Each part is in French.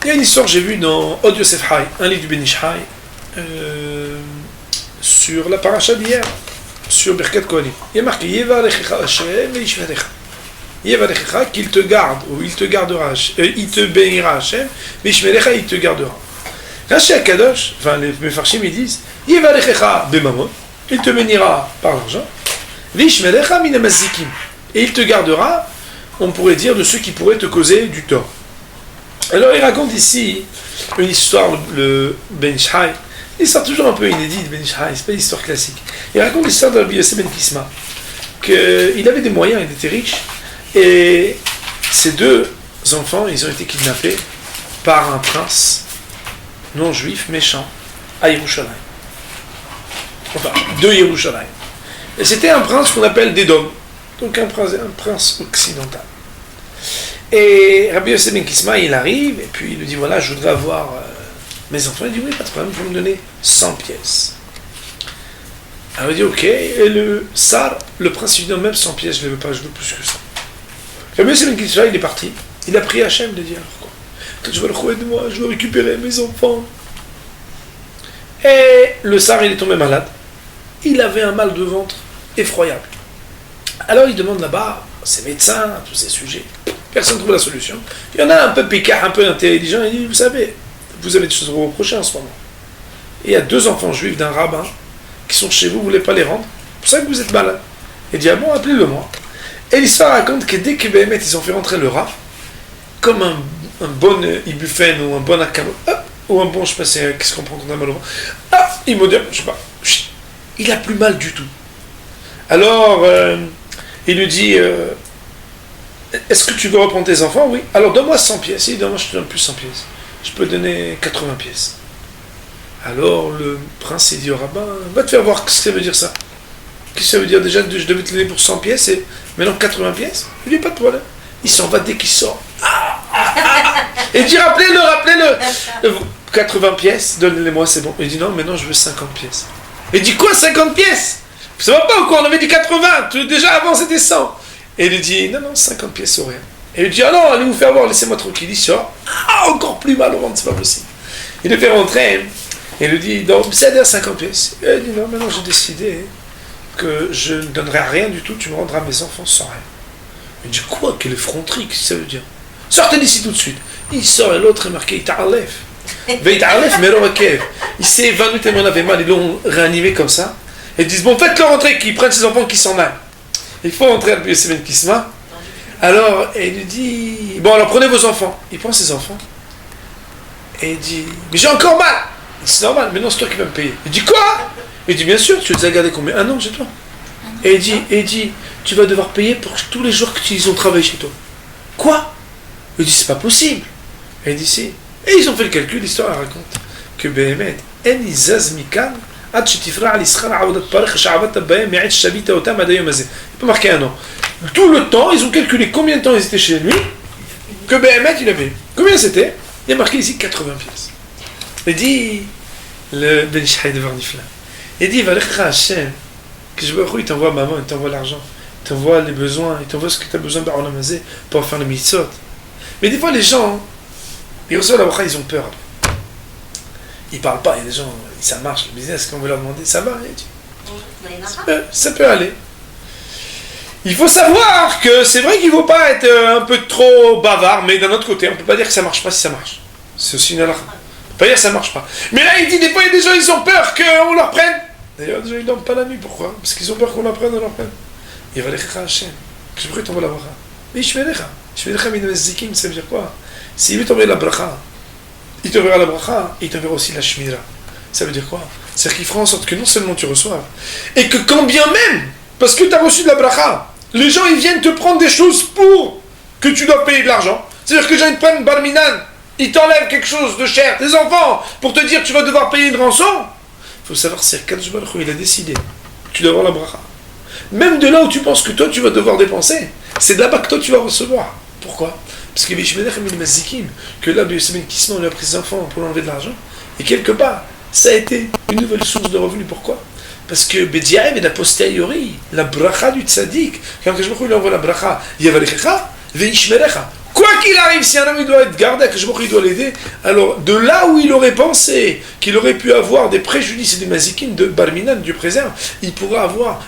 Il y a une histoire que j'ai vue dans Od Yosef Hai, un livre du Ben Ish Hai, sur la paracha d'hier, sur Birkat Kohanim. Il y a marqué Yevarechecha Hashem ve'yishmerecha. Yevarechecha, qu'il te garde, ou il te gardera, il te bénira Hashem, ve'yishmerecha, il te gardera. Rashi Akadosh, enfin les Mefarshim, ils disent Yevarechecha bemamon, il te bénira par l'argent, ve'yishmerecha min hamazikim, et il te gardera, on pourrait dire, de ceux qui pourraient te causer du tort. Alors il raconte ici une histoire, le Ben Ish Hai, une histoire toujours un peu inédite, Ben Ish Hai, c'est pas une histoire classique. Il raconte l'histoire de Rabbi Yosef ben Kisma, qu'il avait des moyens, il était riche, et ses deux enfants, ils ont été kidnappés par un prince non-juif méchant à Yerushalayim. Enfin, de Yerushalayim. Et c'était un prince qu'on appelle d'Édom, donc un prince occidental. Et Rabbi Yosef ben Kisma, il arrive, et puis il lui dit, voilà, je voudrais avoir mes enfants. Il dit, oui, pas de problème, il faut me donner 100 pièces. Alors il dit, ok, et le Sar, le prince, il dit, non, même 100 pièces, je ne veux pas, je veux plus que ça. Rabbi Yosef ben Kisma, il est parti, il a prié Hachem de dire, quand je vais le retrouver de moi, je veux récupérer mes enfants. Et le Sar, il est tombé malade. Il avait un mal de ventre effroyable. Alors il demande là-bas, ses médecins, tous ces sujets. Personne ne trouve la solution. Il y en a un peu picard, un peu intelligent, il dit, vous savez, vous avez des choses à vous reprocher en ce moment. Et il y a 2 enfants juifs d'un rabbin qui sont chez vous, vous ne voulez pas les rendre, c'est pour ça que vous êtes malade. Il dit, ah bon, appelez-le moi. Et l'histoire raconte que dès que Béhémet, ils ont fait rentrer le rat, comme un bon ibuprofène ou un bon acamol, ou un bon, je ne sais pas, qu'est-ce qu'on prend quand on a mal au ventre, il me dit, je sais pas, il a plus mal du tout. Alors, il lui dit, est-ce que tu veux reprendre tes enfants? Oui. Alors donne-moi 100 pièces. Il dit, moi je te donne plus 100 pièces. Je peux donner 80 pièces. Alors le prince il dit au rabbin, va te faire voir ce que ça veut dire ça. Qu'est-ce que ça veut dire déjà? Je devais te donner pour 100 pièces et maintenant 80 pièces? Il lui dit, pas de problème. Il s'en va dès qu'il sort. Et il dit, rappelez-le. 80 pièces, donnez-les-moi, c'est bon. Il dit, non, maintenant je veux 50 pièces. Il dit, quoi, 50 pièces? Ça va pas ou quoi? On avait dit 80. Déjà avant c'était 100. Et il lui dit, non, 50 pièces ou rien. Et il lui dit, ah non, allez vous faire voir, laissez-moi tranquille. Il sort, encore plus mal au ventre, c'est pas possible. Il le fait rentrer, et il lui dit, donc, ça a l'air 50 pièces. Et il dit, non, maintenant j'ai décidé que je ne donnerai rien du tout, tu me rendras mes enfants sans rien. Il dit, quoi, quelle effronterie, qu'est-ce que ça veut dire? Sortez d'ici tout de suite. Il sort, et l'autre est marqué, il t'arlève. Il s'est évanoui tellement il avait mal, ils l'ont réanimé comme ça. Et ils disent, bon, faites-le rentrer, qu'ils prennent ses enfants, qu'ils s'en aillent. Il faut rentrer à Rabbi Yosef ben Kisma. Alors, il lui dit, bon, alors prenez vos enfants. Il prend ses enfants. Et il dit, mais j'ai encore mal. Il dit, c'est normal, mais non, c'est toi qui vas me payer. Il dit, quoi? Il dit, bien sûr, tu les as gardés combien? Un an chez toi. Et il dit, tu vas devoir payer pour tous les jours qu'ils ont travaillé chez toi. Quoi? Il dit, c'est pas possible. Et il dit, si. Et ils ont fait le calcul, l'histoire raconte que Béhémet, en izaz mikan, il peut marquer un an. Tout le temps, ils ont calculé combien de temps ils étaient chez lui, que Béhémet il avait. Combien c'était? Il y a marqué ici 80 pièces. Il dit, le Ben Ish Hai de Varnifla, il dit, Varecha Hashem, que je vois, il t'envoie maman, il t'envoie l'argent, il t'envoie les besoins, il t'envoie ce que tu as besoin pour faire le mitzvot. Mais des fois, les gens, ils reçoivent la bracha, ils ont peur. Ils ne parlent pas, il y a des gens, ça marche, le business, quand on veut leur demander, ça va, ça peut aller. Il faut savoir que c'est vrai qu'il ne faut pas être un peu trop bavard, mais d'un autre côté, on ne peut pas dire que ça ne marche pas si ça marche. C'est aussi une halakha. On ne peut pas dire que ça ne marche pas. Mais là, il dit, des fois, il y a des gens, ils ont peur qu'on leur prenne. D'ailleurs, des gens, ils ne dorment pas la nuit. Pourquoi? Parce qu'ils ont peur qu'on leur prenne, on leur prenne. Il va les faire Hachem. Que je pourrais tomber la bracha. Mais je vais les zikim, ça veut dire quoi? S'il veut tomber la bracha, il te verra la bracha, il te verra aussi la shmira. Ça veut dire quoi? C'est-à-dire qu'il fera en sorte que non seulement tu reçoives, et que quand bien même, parce que tu as reçu de la bracha, les gens ils viennent te prendre des choses pour que tu dois payer de l'argent. C'est-à-dire que les gens ils te prennent barminan, ils t'enlèvent quelque chose de cher, tes enfants, pour te dire tu vas devoir payer une rançon. Il faut savoir, c'est Kadosh Baruch Hu, il a décidé que tu dois avoir la bracha. Même de là où tu penses que toi tu vas devoir dépenser, c'est de là-bas que toi tu vas recevoir. Pourquoi? Parce que que là, Yosef ben Kisma, on a pris ses enfants pour enlever de l'argent, et quelque part, ça a été une nouvelle source de revenus. Pourquoi? Parce que Bediaev et a posteriori, la bracha du tzaddik, quand je lui envoie la bracha, Yavalechecha, Veishmerecha, Quoi qu'il arrive, si un homme il doit être gardé, que je vois qu'il doit l'aider, alors de là où il aurait pensé qu'il aurait pu avoir des préjudices et des mazikines de Barminan, Dieu préserve, il pourra avoir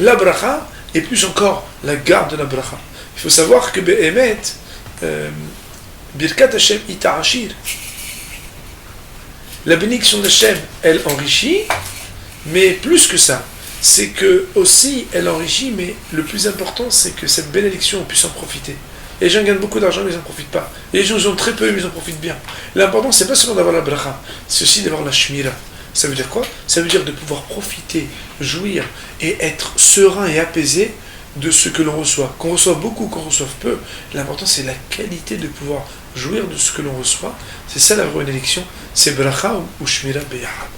la bracha et plus encore la garde de la bracha. Il faut savoir que Be'emet, Birkat Hashem Ita'ashir, la bénédiction d'Hachem, elle enrichit, mais plus que ça, c'est que aussi elle enrichit, mais le plus important, c'est que cette bénédiction, on puisse en profiter. Et les gens gagnent beaucoup d'argent, mais ils n'en profitent pas. Et les gens ont très peu, mais ils en profitent bien. L'important, c'est pas seulement d'avoir la bracha, c'est aussi d'avoir la shmira. Ça veut dire quoi? Ça veut dire de pouvoir profiter, jouir et être serein et apaisé de ce que l'on reçoit. Qu'on reçoive beaucoup, qu'on reçoive peu, l'important, c'est la qualité de pouvoir jouir de ce que l'on reçoit. C'est ça la vraie élection, c'est bracha ou shmira beyahad.